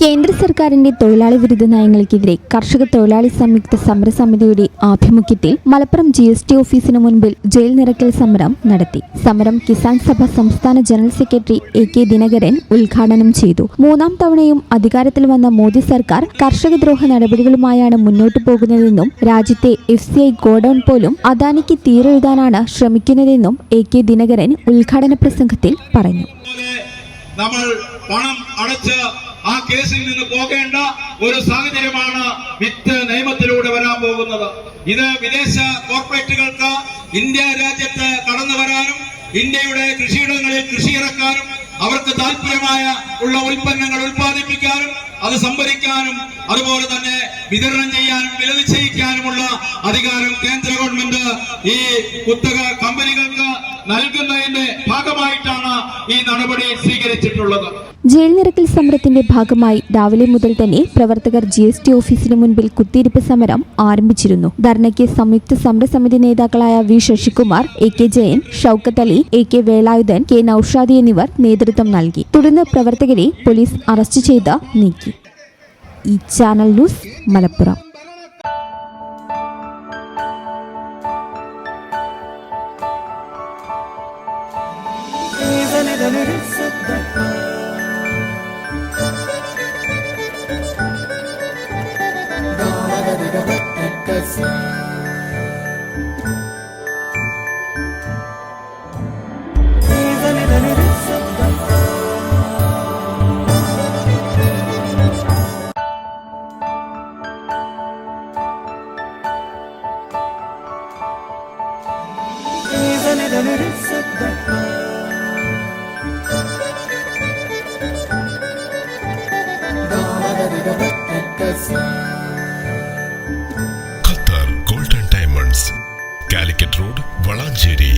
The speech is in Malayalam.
കേന്ദ്ര സർക്കാരിന്റെ തൊഴിലാളി വിരുദ്ധ നയങ്ങൾക്കെതിരെ കർഷക തൊഴിലാളി സംയുക്ത സമരസമിതിയുടെ ആഭിമുഖ്യത്തിൽ മലപ്പുറം GST ഓഫീസിന് മുൻപിൽ ജയിൽ നിറയ്ക്കൽ സമരം നടത്തി. സമരം കിസാൻ സഭ സംസ്ഥാന ജനറൽ സെക്രട്ടറി AK ദിനകരൻ ഉദ്ഘാടനം ചെയ്തു. മൂന്നാം തവണയും അധികാരത്തിൽ വന്ന മോദി സർക്കാർ കർഷകദ്രോഹ നടപടികളുമായാണ് മുന്നോട്ടു പോകുന്നതെന്നും രാജ്യത്തെ FCI ഗോഡൌൺ പോലും അദാനിക്ക് തീരെഴുതാനാണ് ശ്രമിക്കുന്നതെന്നും AK ദിനകരൻ ഉദ്ഘാടന പ്രസംഗത്തിൽ പറഞ്ഞു. നമ്മൾ പണം അടച്ച് ആ കേസിൽ നിന്ന് പോകേണ്ട ഒരു സാഹചര്യമാണ് വിത്ത് നിയമത്തിലൂടെ വരാൻ പോകുന്നത്. ഇത് വിദേശ കോർപ്പറേറ്റുകൾക്ക് ഇന്ത്യ രാജ്യത്ത് കടന്നു വരാനും ഇന്ത്യയുടെ കൃഷിയിടങ്ങളിൽ കൃഷി ഇറക്കാനും അവർക്ക് താല്പര്യമായ ഉള്ള ഉൽപ്പന്നങ്ങൾ ഉൽപ്പാദിപ്പിക്കാനും അത് സംഭരിക്കാനും അതുപോലെ തന്നെ വിതരണം ചെയ്യാനും വില നിശ്ചയിക്കാനുമുള്ള അധികാരം കേന്ദ്ര ഗവൺമെന്റ് ഈ കുത്തക കമ്പനികൾക്ക് നൽകുന്നതിന്റെ ഭാഗമായിട്ടാണ് ഈ നടപടി സ്വീകരിച്ചിട്ടുള്ളത്. ജയിൽ നിറയ്ക്കൽ സമരത്തിന്റെ ഭാഗമായി രാവിലെ മുതൽ തന്നെ പ്രവർത്തകർ GST ഓഫീസിന് മുൻപിൽ കുത്തിയിരിപ്പ് സമരം ആരംഭിച്ചിരുന്നു. ധർണയ്ക്ക് സംയുക്ത സമരസമിതി നേതാക്കളായ V Sasikumar, AK Jayan, Shoukath Ali, AK Velayudhan, K നൌഷാദി എന്നിവർ നേതൃത്വം നൽകി. തുടർന്ന് പ്രവർത്തകരെ പോലീസ് അറസ്റ്റ് ചെയ്ത് നീക്കി. ഈ channel news Malappuram. Qatar golden diamonds, Calicut road, Valanchery.